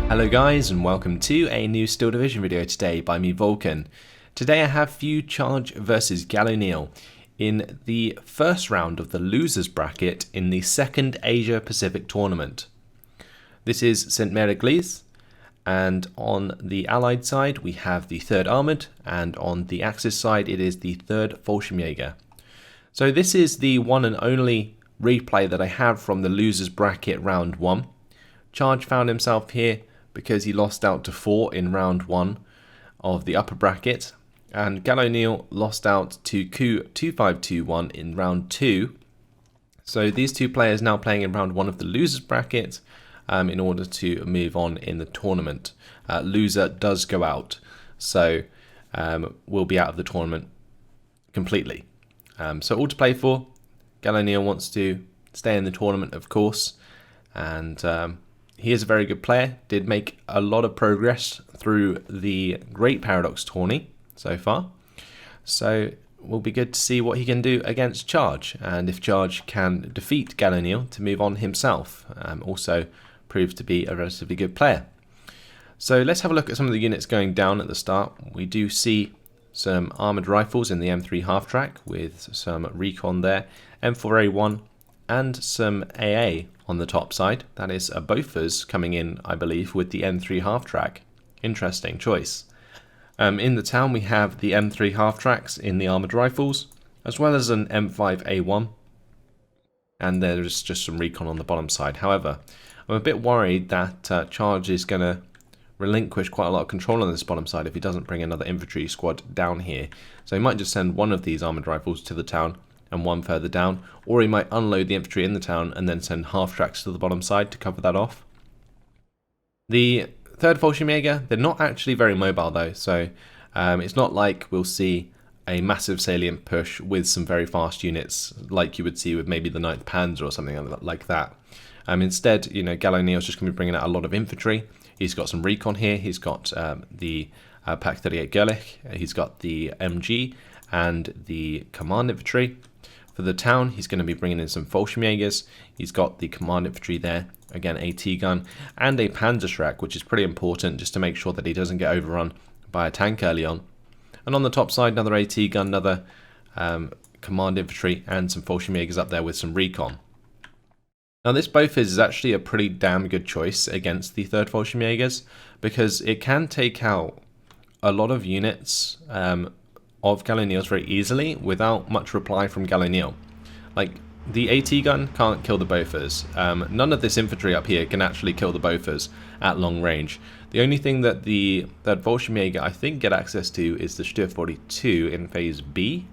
Hello guys and welcome to a new Steel Division video today by me Vulcan. Today I have Few Charge versus Gallo in the first round of the losers bracket in the second Asia Pacific tournament. This is Sainte-Mère-Église, and on the Allied side we have the 3rd Armoured, and on the Axis side it is the 3rd Fallschirmjäger. So this is the one and only replay that I have from the losers bracket round 1. Charge found himself here because he lost out to 4 in round 1 of the upper bracket, and Gallo lost out to Ku 2521 in round 2. So these two players now playing in round 1 of the losers bracket in order to move on in the tournament. Loser does go out, so will be out of the tournament completely. So all to play for. Gallo wants to stay in the tournament, of course, and he is a very good player, did make a lot of progress through the Great Paradox tourney so far. So it will be good to see what he can do against Charge, and if Charge can defeat Gallo to move on himself. Also proved to be a relatively good player. So let's have a look at some of the units going down at the start. We do see some armoured rifles in the M3 half-track with some recon there, M4A1 and some AA on the top side. That is a Bofors coming in, I believe, with the M3 half-track. Interesting choice. In the town we have the M3 half-tracks in the armoured rifles, as well as an M5A1, and there's just some recon on the bottom side. However, I'm a bit worried that Charge is going to relinquish quite a lot of control on this bottom side if he doesn't bring another infantry squad down here. So he might just send one of these armoured rifles to the town and one further down, or he might unload the infantry in the town and then send half-tracks to the bottom side to cover that off. The 3rd Fallschirmjäger, they're not actually very mobile though, so it's not like we'll see a massive salient push with some very fast units like you would see with maybe the 9th Panzer or something like that. Instead, you know, Gallo is just going to be bringing out a lot of infantry. He's got some recon here, he's got the Pak 38 Gerlich, he's got the MG and the command infantry. For the town, he's going to be bringing in some Fallschirmjägers. He's got the command infantry there, again AT gun, and a Panzerschreck, which is pretty important just to make sure that he doesn't get overrun by a tank early on. And on the top side, another AT gun, another command infantry, and some Fallschirmjägers up there with some recon. Now this Bofors is actually a pretty damn good choice against the 3rd Fallschirmjägers, because it can take out a lot of units of Gallo very easily without much reply from Gallo. Like, the AT gun can't kill the Bofors. None of this infantry up here can actually kill the Bofors at long range. The only thing that the 3rd Fallschirmjäger I think get access to is the Stür 42 in phase B,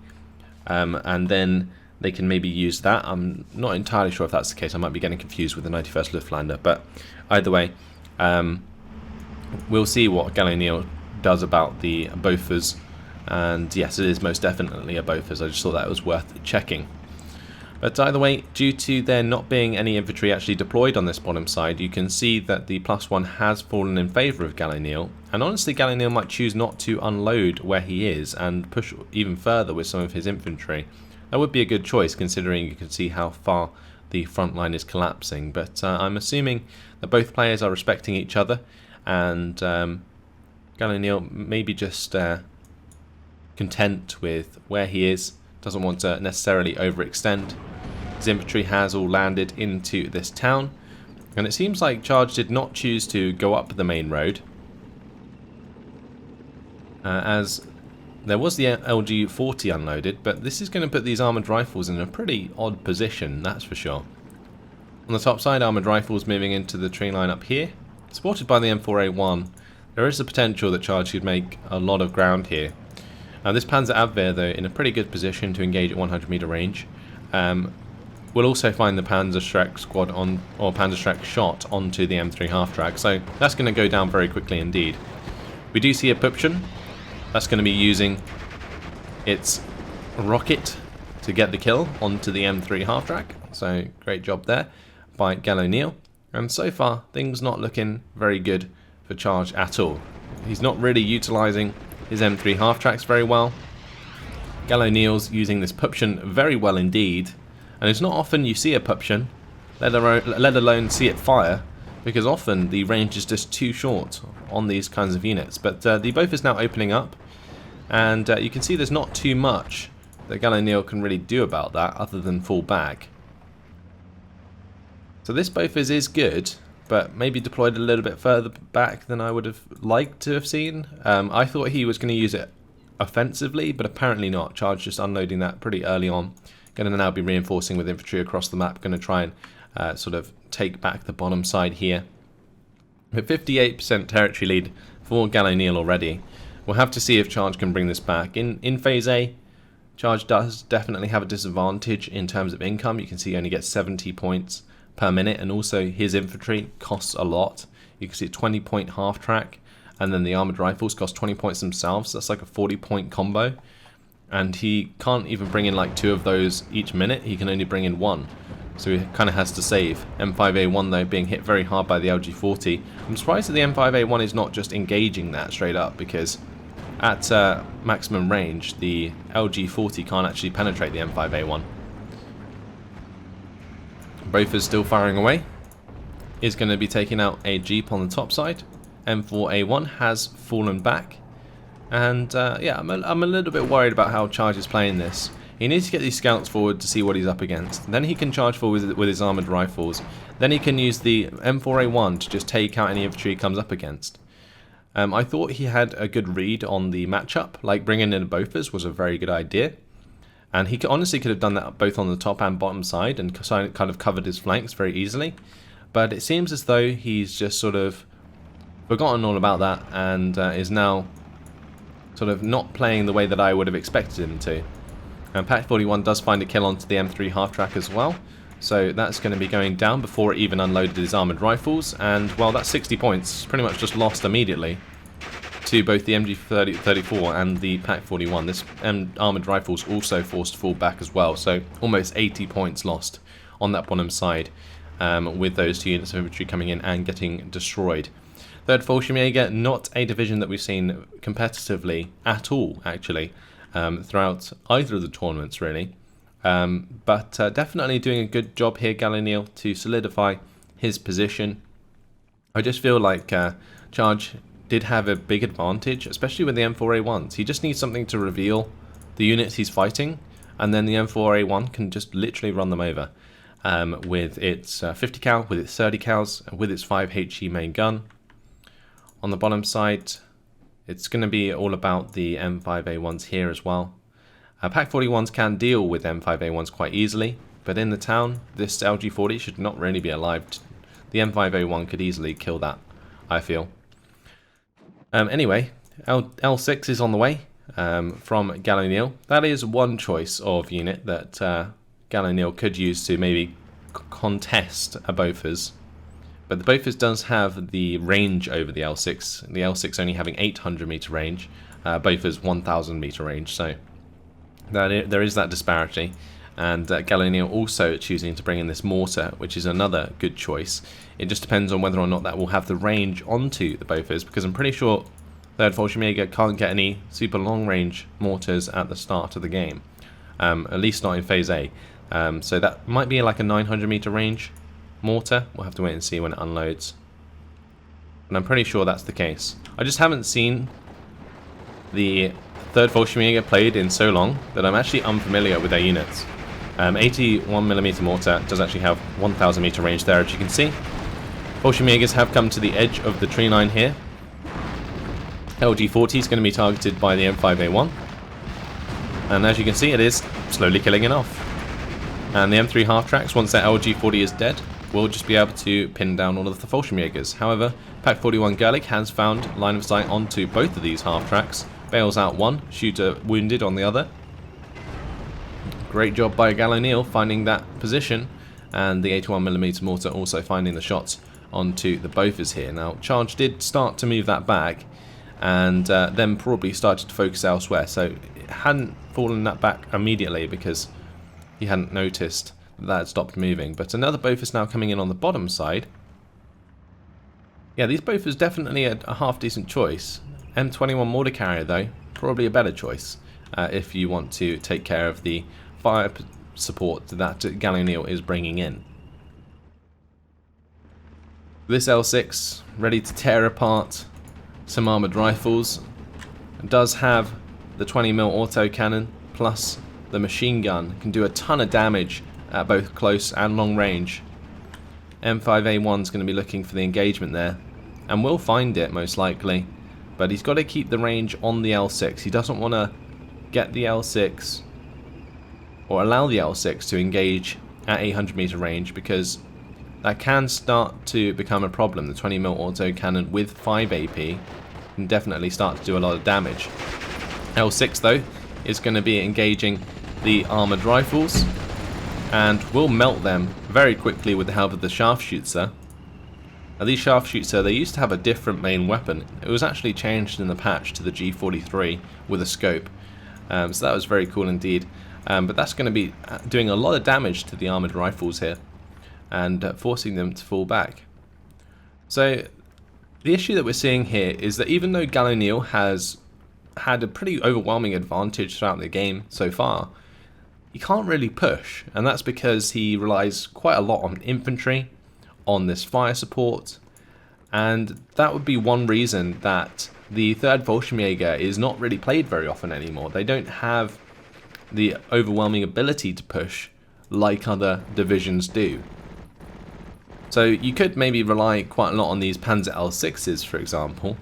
and then they can maybe use that. I'm not entirely sure if that's the case. I might be getting confused with the 91st Luftlander, but either way, we'll see what Gallo does about the Bofors. And yes, it is most definitely a Bofors. I just thought that was worth checking. But either way, due to there not being any infantry actually deployed on this bottom side, you can see that the +1 has fallen in favour of Gallo. And honestly, Gallo might choose not to unload where he is and push even further with some of his infantry. That would be a good choice, considering you can see how far the front line is collapsing. But I'm assuming that both players are respecting each other, and Gallo maybe just content with where he is, doesn't want to necessarily overextend. His infantry has all landed into this town, and it seems like Charge did not choose to go up the main road, as there was the LG-40 unloaded, but this is going to put these armoured rifles in a pretty odd position, that's for sure. On the top side, armoured rifles moving into the tree line up here, supported by the M4A1. There is the potential that Charge could make a lot of ground here. This Panzer Abwehr, though, in a pretty good position to engage at 100 meter range. We'll also find the Panzerschreck squad on, or Panzerschreck shot onto the M3 half-track, so that's going to go down very quickly indeed. We do see a Pupchen. That's going to be using its rocket to get the kill onto the M3 half-track, so great job there by Gallo. And so far, things not looking very good for Charge at all. He's not really utilising his M3 half-tracks very well. Gallo-Neil's using this Pupchen very well indeed, and it's not often you see a Pupchen, let alone see it fire. because often the range is just too short on these kinds of units. But the Bofors is now opening up, and you can see there's not too much that Gallo-Neal can really do about that other than fall back. So this Bofors is good, but maybe deployed a little bit further back than I would have liked to have seen. I thought he was going to use it offensively, but apparently not. Charge just unloading that pretty early on. Going to now be reinforcing with infantry across the map. Going to try and sort of take back the bottom side here. With 58% territory lead for Gallo-Neal already. We'll have to see if Charge can bring this back. In Phase A, Charge does definitely have a disadvantage in terms of income. You can see he only gets 70 points per minute, and also his infantry costs a lot. You can see a 20-point half track, and then the armored rifles cost 20 points themselves. That's like a 40-point combo, and he can't even bring in like 2 of those each minute. He can only bring in 1, so he kind of has to save. M5A1 though being hit very hard by the LG40. I'm surprised that the M5A1 is not just engaging that straight up, because at maximum range the LG40 can't actually penetrate the M5A1. Bofors still firing away. Is going to be taking out a Jeep on the top side. M4A1 has fallen back. And yeah, I'm a little bit worried about how Charge is playing this. He needs to get these scouts forward to see what he's up against. Then he can charge forward with his armoured rifles. Then he can use the M4A1 to just take out any infantry he comes up against. I thought he had a good read on the matchup. Like bringing in a Bofors was a very good idea. And he honestly could have done that both on the top and bottom side and kind of covered his flanks very easily. But it seems as though he's just sort of forgotten all about that and is now sort of not playing the way that I would have expected him to. And Pack 41 does find a kill onto the M3 half-track as well. So that's going to be going down before it even unloaded his armoured rifles. And, well, that's 60 points. Pretty much just lost immediately to both the MG34 and the Pack 41. This armoured rifles also forced to fall back as well, so almost 80 points lost on that bottom side with those 2 units of infantry coming in and getting destroyed. 3rd Fallschirmjäger, not a division that we've seen competitively at all, actually, throughout either of the tournaments, really. But definitely doing a good job here, Gallo-Neal, to solidify his position. I just feel like Charge did have a big advantage, especially with the M4A1s. He just needs something to reveal the units he's fighting, and then the M4A1 can just literally run them over with its 50 cal, with its 30 cals, with its 5 HE main gun. On the bottom side, it's going to be all about the M5A1s here as well. Pack 41s can deal with M5A1s quite easily, but in the town, this LG40 should not really be alive. The M5A1 could easily kill that, I feel. Anyway, L6 is on the way from Gallo-Neal. That is one choice of unit that Gallo-Neal could use to maybe contest a Bofors. But the Bofors does have the range over the L6. The L6 only having 800 meter range, Bofors 1000 meter range. So there is that disparity. And Gallo-Neal also choosing to bring in this mortar, which is another good choice. It just depends on whether or not that will have the range onto the Bofors, because I'm pretty sure 3rd Fallschirmjäger can't get any super long range mortars at the start of the game. At least not in Phase A. So that might be like a 900 meter range mortar. We'll have to wait and see when it unloads. And I'm pretty sure that's the case. I just haven't seen the 3rd Fallschirmjäger played in so long that I'm actually unfamiliar with their units. 81mm mortar does actually have 1000 meter range there, as you can see. Fallschirmjägers have come to the edge of the tree line here. LG40 is going to be targeted by the M5A1. And as you can see, it is slowly killing it off. And the M3 half-tracks, once that LG40 is dead, will just be able to pin down all of the Fallschirmjägers. However, Pack 41 Gerlich has found line of sight onto both of these half-tracks. Bails out one, shooter wounded on the other. Great job by Gallo-Neal finding that position, and the 81mm mortar also finding the shots onto the Bofors here. Now, Charge did start to move that back, and then probably started to focus elsewhere, so it hadn't fallen that back immediately because he hadn't noticed that had stopped moving. But another Bofors now coming in on the bottom side. Yeah, these Bofors definitely a half decent choice. M21 mortar carrier though, probably a better choice if you want to take care of the fire support that Gallo-Neal is bringing in. This L6 ready to tear apart some armoured rifles. It does have the 20mm autocannon plus the machine gun. Can do a ton of damage at both close and long range. M5A1 is going to be looking for the engagement there, and will find it most likely, but he's got to keep the range on the L6. He doesn't want to get the L6 or allow the L6 to engage at 800 meter range, because that can start to become a problem. The 20mm autocannon with 5 AP can definitely start to do a lot of damage. L6 though is going to be engaging the armoured rifles and will melt them very quickly with the help of the sharpshooter. Now these sharpshooter, they used to have a different main weapon. It was actually changed in the patch to the G43 with a scope. So that was very cool indeed. But that's going to be doing a lot of damage to the armoured rifles here, and forcing them to fall back. So the issue that we're seeing here is that even though Gallo has had a pretty overwhelming advantage throughout the game so far, he can't really push, and that's because he relies quite a lot on infantry, on this fire support, and that would be one reason that the 3rd Fallschirmjäger is not really played very often anymore. They don't have the overwhelming ability to push like other divisions do. So you could maybe rely quite a lot on these Panzer L6s, for example,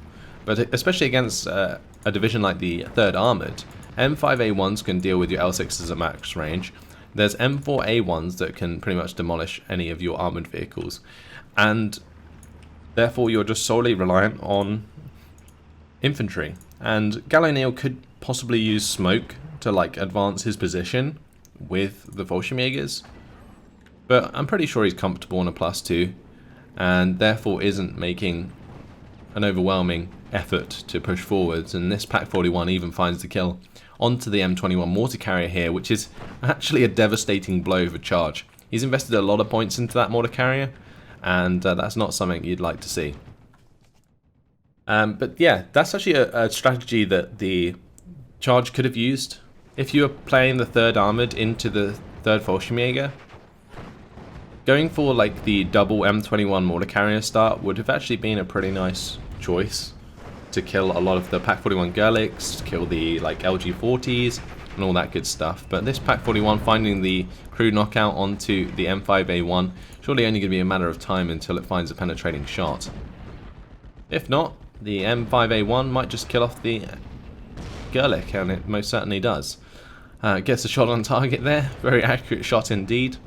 but especially against a division like the 3rd Armoured, M5A1s can deal with your L6s at max range. There's M4A1s that can pretty much demolish any of your armoured vehicles, and therefore you're just solely reliant on infantry. And Gallo could possibly use smoke to like advance his position with the Fallschirmjägers, but I'm pretty sure he's comfortable on a +2 and therefore isn't making an overwhelming effort to push forwards, and this Pak 41 even finds the kill onto the M21 mortar carrier here, which is actually a devastating blow for charge. He's invested a lot of points into that mortar carrier, and that's not something you'd like to see. But yeah, that's actually a strategy that the charge could have used. If you were playing the 3rd Armoured into the 3rd Fallschirmjäger, going for like the double M21 mortar carrier start would have actually been a pretty nice choice to kill a lot of the Pak 41 Gerlichs, kill the like LG40s and all that good stuff. But this Pak 41 finding the crew knockout onto the M5A1, surely only going to be a matter of time until it finds a penetrating shot. If not, the M5A1 might just kill off the Gerlich, and it most certainly does. Gets a shot on target there, very accurate shot indeed.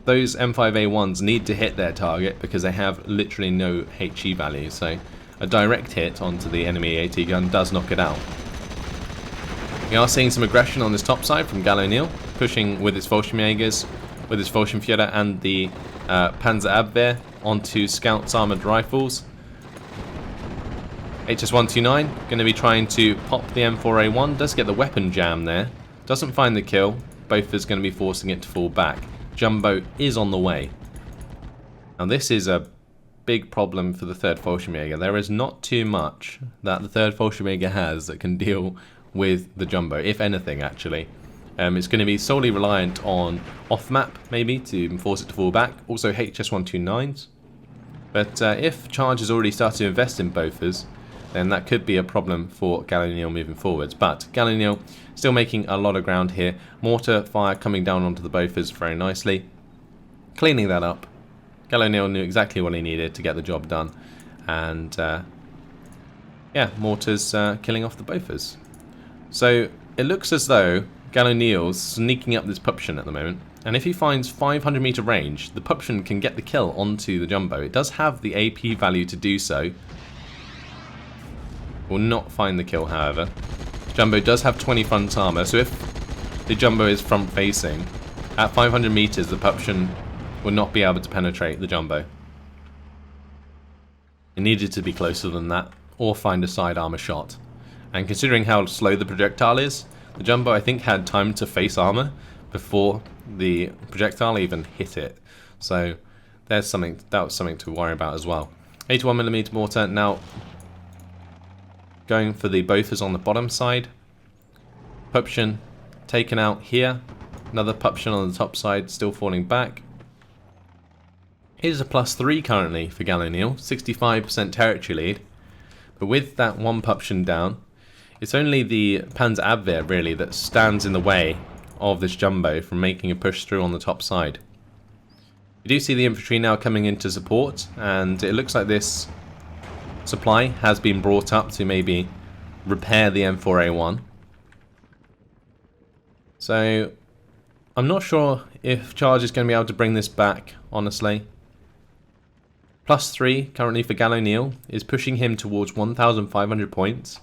Those M5A1s need to hit their target because they have literally no HE value, so a direct hit onto the enemy AT gun does knock it out. We are seeing some aggression on this top side from Gallo, pushing with his Fallschirmjägers, with his Fallschirmführer and the Panzer Abwehr onto Scout's armoured rifles. HS129 going to be trying to pop the M4A1, does get the weapon jam there, doesn't find the kill, both is going to be forcing it to fall back. Jumbo is on the way. Now this is a big problem for the 3rd Fallschirmjäger. There is not too much that the 3rd Fallschirmjäger has that can deal with the Jumbo, if anything actually. It's going to be solely reliant on off-map maybe to force it to fall back, also HS129s. But if Charge has already started to invest in Bofors, then that could be a problem for Gallo moving forwards. But Gallo still making a lot of ground here. Mortar fire coming down onto the Bofors very nicely, cleaning that up. Gallo knew exactly what he needed to get the job done, and yeah, mortars killing off the Bofors. So it looks as though Gallo sneaking up this Pupschen at the moment, and if he finds 500 meter range, the Pupschen can get the kill onto the Jumbo. It does have the AP value to do so. Will not find the kill, however. Jumbo does have 20 front armor, so if the Jumbo is front facing, at 500 meters the Pupschen will not be able to penetrate the Jumbo. It needed to be closer than that, or find a side armor shot. And considering how slow the projectile is, the Jumbo I think had time to face armor before the projectile even hit it. So there's something, that was something to worry about as well. 81mm mortar now going for the Bofors on the bottom side. Pupschen taken out here. Another Pupschen on the top side, still falling back. Here's a +3 currently for Gallo-Neal, 65% territory lead. But with that one Puption down, it's only the Panzer Abwehr really that stands in the way of this jumbo from making a push through on the top side. You do see the infantry now coming in to support, and it looks like this supply has been brought up to maybe repair the M4A1. So I'm not sure if Charge is going to be able to bring this back, honestly. +3 currently for Gallo-Neal is pushing him towards 1,500 points.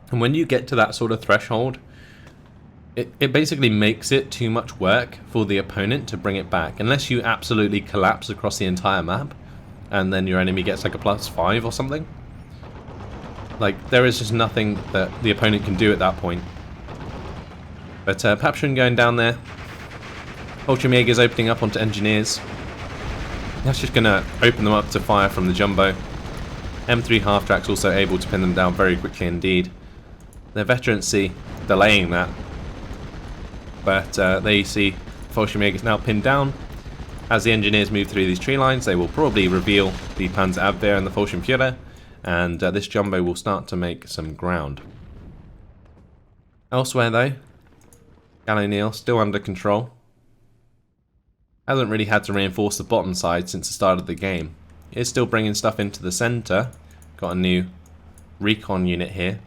And when you get to that sort of threshold, it basically makes it too much work for the opponent to bring it back. Unless you absolutely collapse across the entire map, and then your enemy gets like a +5 or something. Like, there is just nothing that the opponent can do at that point. But Papshin going down there. Ultramiega's opening up onto Engineers. That's just going to open them up to fire from the jumbo. M3 half-track's also able to pin them down very quickly indeed. Their veterancy delaying that. But there you see Ultramiega's now pinned down. As the Engineers move through these tree lines, they will probably reveal the Panzer Abwehr and the Fallschirmjäger, and this jumbo will start to make some ground. Elsewhere though, Gallo-Neal still under control. Hasn't really had to reinforce the bottom side since the start of the game. Is still bringing stuff into the center. Got a new recon unit here.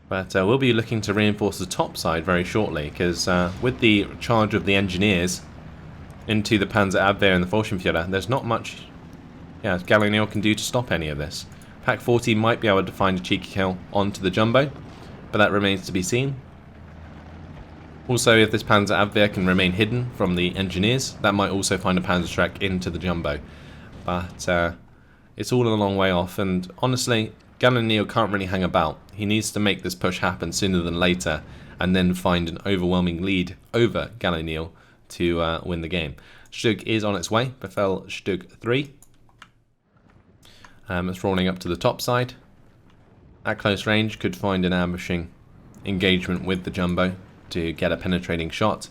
But we'll be looking to reinforce the top side very shortly, because with the charge of the Engineers into the Panzer Abwehr and the Fallschirmjäger, there's not much Gallo-Neal can do to stop any of this. Pack 40 might be able to find a cheeky kill onto the jumbo, but that remains to be seen. Also, if this Panzer Abwehr can remain hidden from the Engineers, that might also find a Panzerschreck into the jumbo. But it's all a long way off, and honestly, Gallo-Neal can't really hang about. He needs to make this push happen sooner than later, and then find an overwhelming lead over Gallo-Neal to win the game. Stug is on its way, Befehl Stug 3. It's rolling up to the top side. At close range, could find an ambushing engagement with the jumbo to get a penetrating shot,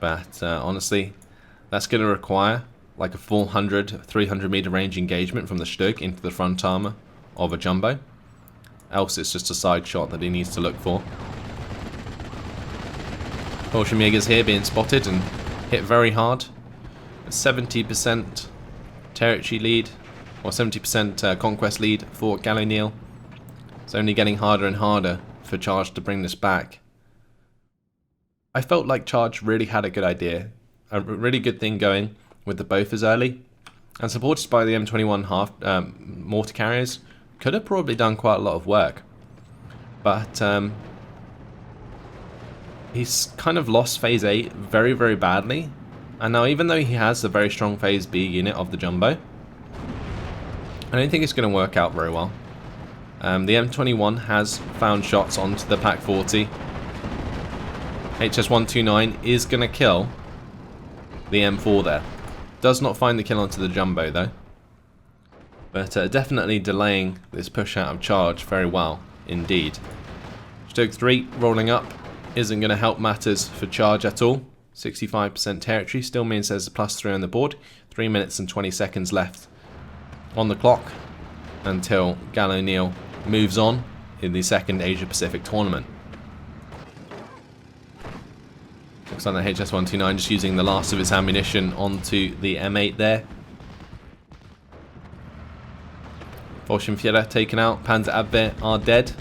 but honestly, that's going to require like a 400-300 meter range engagement from the Stug into the front armor of a jumbo, else it's just a side shot that he needs to look for. Fallschirmjäger's here being spotted and hit very hard. 70% territory lead, or 70% conquest lead for Gallo-Neal. It's only getting harder and harder for Charge to bring this back. I felt like Charge really had a good idea, a really good thing going with the Bofors early, and supported by the M21 mortar carriers, could have probably done quite a lot of work. But he's kind of lost Phase 8 very, very badly, and now even though he has a very strong Phase B unit of the jumbo, I don't think it's going to work out very well. The M21 has found shots onto the Pack 40. HS-129 is going to kill the M4 there. Does not find the kill onto the jumbo though. But definitely delaying this push out of Charge very well indeed. Stug 3 rolling up isn't going to help matters for Charge at all. 65% territory still means there's a +3 on the board. 3 minutes and 20 seconds left on the clock until Gallo-Neal moves on in the second Asia Pacific tournament. Looks like the HS-129 just using the last of its ammunition onto the M8 there. Fallschirmjäger taken out, Panzer Abwehr are dead.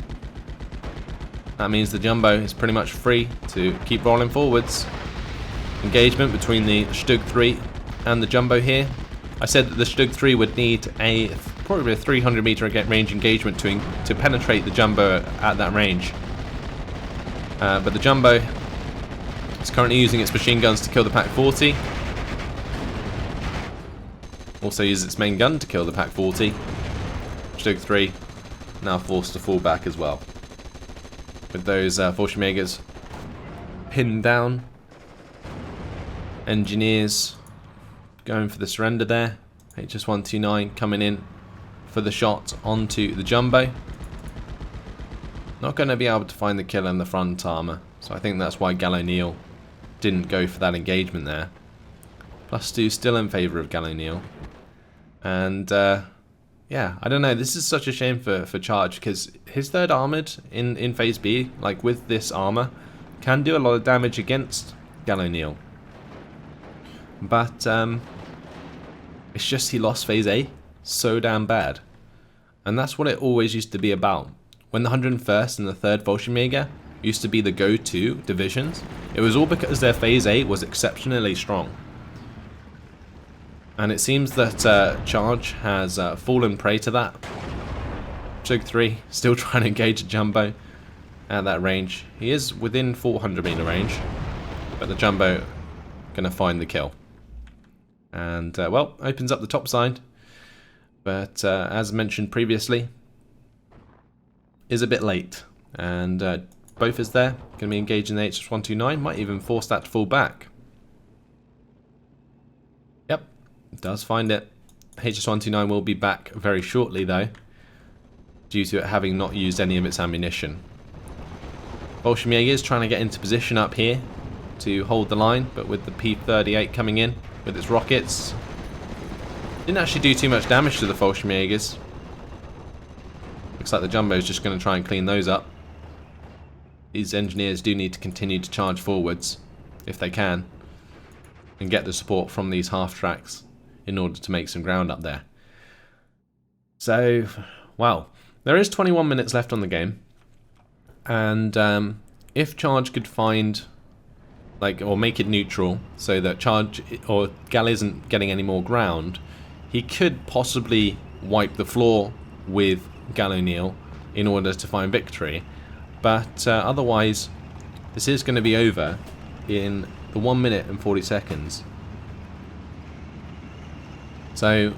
That means the jumbo is pretty much free to keep rolling forwards. Engagement between the Stug 3 and the jumbo here. I said that the Stug 3 would need probably a 300 meter range engagement to penetrate the jumbo at that range. But the jumbo is currently using its machine guns to kill the Pack 40. Also uses its main gun to kill the Pack 40. Stug 3 now forced to fall back as well. With those Fallschirmjägers pinned down. Engineers going for the surrender there. HS-129 coming in for the shot onto the jumbo. Not going to be able to find the kill in the front armor, so I think that's why Gallo-Neal didn't go for that engagement there. +2 still in favour of Gallo-Neal. And yeah, I don't know, this is such a shame for Charge, because his third armoured in Phase B, like with this armour, can do a lot of damage against Gallo-Neal. But it's just he lost Phase A so damn bad. And that's what it always used to be about. When the 101st and the 3rd Fallschirmjäger used to be the go-to divisions, it was all because their Phase A was exceptionally strong. And it seems that Charge has fallen prey to that. Shug 3 still trying to engage a Jumbo at that range. He is within 400 meter range, but the Jumbo going to find the kill. And, well, opens up the top side. But, as mentioned previously, is a bit late. And both is there. Going to be engaging the HS-129. Might even force that to fall back. Yep, does find it. HS-129 will be back very shortly, though, due to it having not used any of its ammunition. Fallschirmjäger is trying to get into position up here to hold the line, but with the P-38 coming in with its rockets, didn't actually do too much damage to the Fallschirmjägers. Looks like the Jumbo is just going to try and clean those up. These engineers do need to continue to charge forwards, if they can, and get the support from these half-tracks in order to make some ground up there. So, well, there is 21 minutes left on the game, and if Charge could find, like, or make it neutral, so that Charge or Gal isn't getting any more ground, he could possibly wipe the floor with Gallo-Neal in order to find victory. But otherwise, this is going to be over in the 1 minute and 40 seconds. So,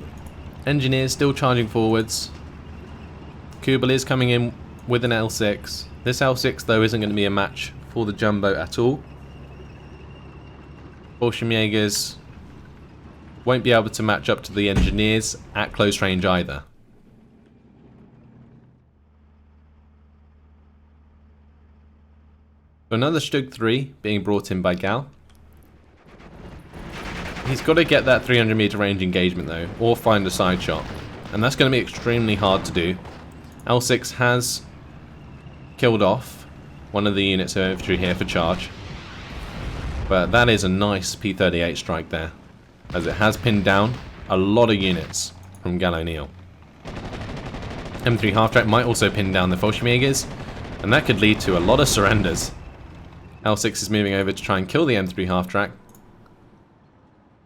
engineers still charging forwards. Kubel is coming in with an L6. This L6, though, isn't going to be a match for the Jumbo at all. Fallschirmjägers won't be able to match up to the engineers at close range either. Another Stug 3 being brought in by Gal. He's got to get that 300 meter range engagement though, or find a side shot. And that's going to be extremely hard to do. L6 has killed off one of the units of infantry here for Charge. But that is a nice P-38 strike there, as it has pinned down a lot of units from Gallo-Neal. M3 half-track might also pin down the Fallschirmjägers, and that could lead to a lot of surrenders. L6 is moving over to try and kill the M3 half-track.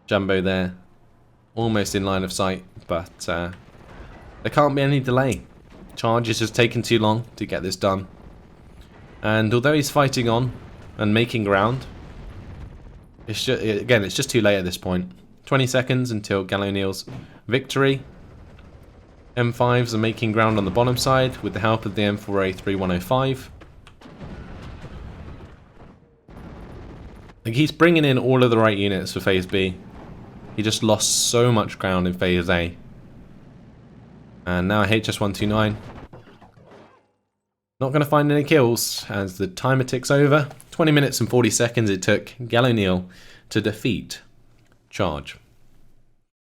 Jumbo there, almost in line of sight, but there can't be any delay. Charge is just taking too long to get this done. And although he's fighting on and making ground, it's just, again, it's just too late at this point. 20 seconds until Gallo-Neal's victory. M5s are making ground on the bottom side with the help of the M4A3105. Like, he's bringing in all of the right units for Phase B. He just lost so much ground in Phase A. And now HS-129. Not going to find any kills as the timer ticks over. 20 minutes and 40 seconds it took Gallo-Neal to defeat Charge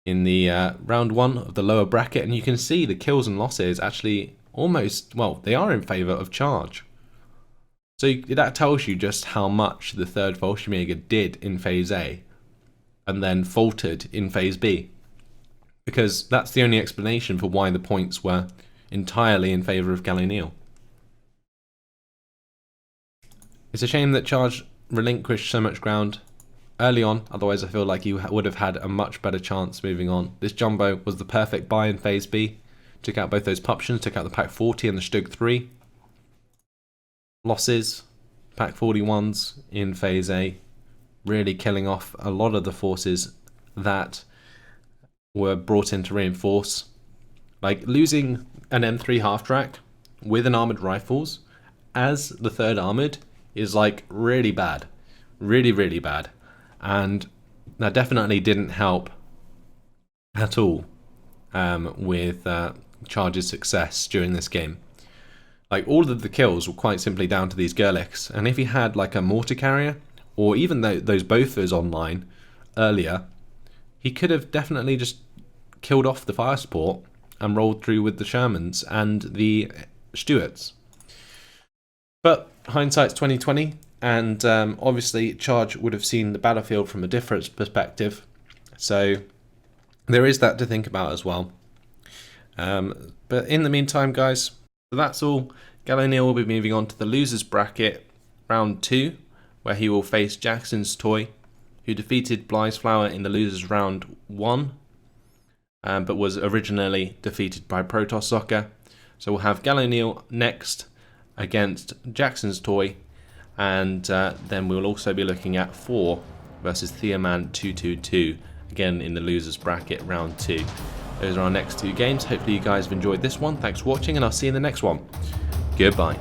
in the round 1 of the lower bracket. And you can see the kills and losses actually almost, well, they are in favour of Charge. So that tells you just how much the 3rd Fallschirmjäger did in Phase A and then faltered in Phase B. Because that's the only explanation for why the points were entirely in favour of Gallo-Neal. It's a shame that Charge relinquished so much ground early on, otherwise I feel like he would have had a much better chance moving on. This Jumbo was the perfect buy in Phase B. Took out both those Puptions, took out the Pack 40 and the Stug 3. Losses, Pack 41s in Phase A, really killing off a lot of the forces that were brought in to reinforce. Like, losing an M3 half-track with an armoured rifles as the 3rd armoured is like really bad. Really, really bad. And that definitely didn't help at all with Charge's success during this game. Like, all of the kills were quite simply down to these Gerlichs, and if he had like a mortar carrier, or even those Bofors online earlier, he could have definitely just killed off the fire support and rolled through with the Shermans and the Stuarts. But hindsight's 2020, and obviously Charge would have seen the battlefield from a different perspective, so there is that to think about as well. But in the meantime, guys, so that's all. Gallo Neal will be moving on to the losers bracket, round 2, where he will face Jackson's Toy, who defeated Bly's Flower in the losers round 1, but was originally defeated by Protoss Soccer. So we'll have Gallo Neal next against Jackson's Toy, and then we'll also be looking at 4 versus Theoman 222, again in the losers bracket, round 2. Those are our next 2 games. Hopefully you guys have enjoyed this one. Thanks for watching, and I'll see you in the next one. Goodbye.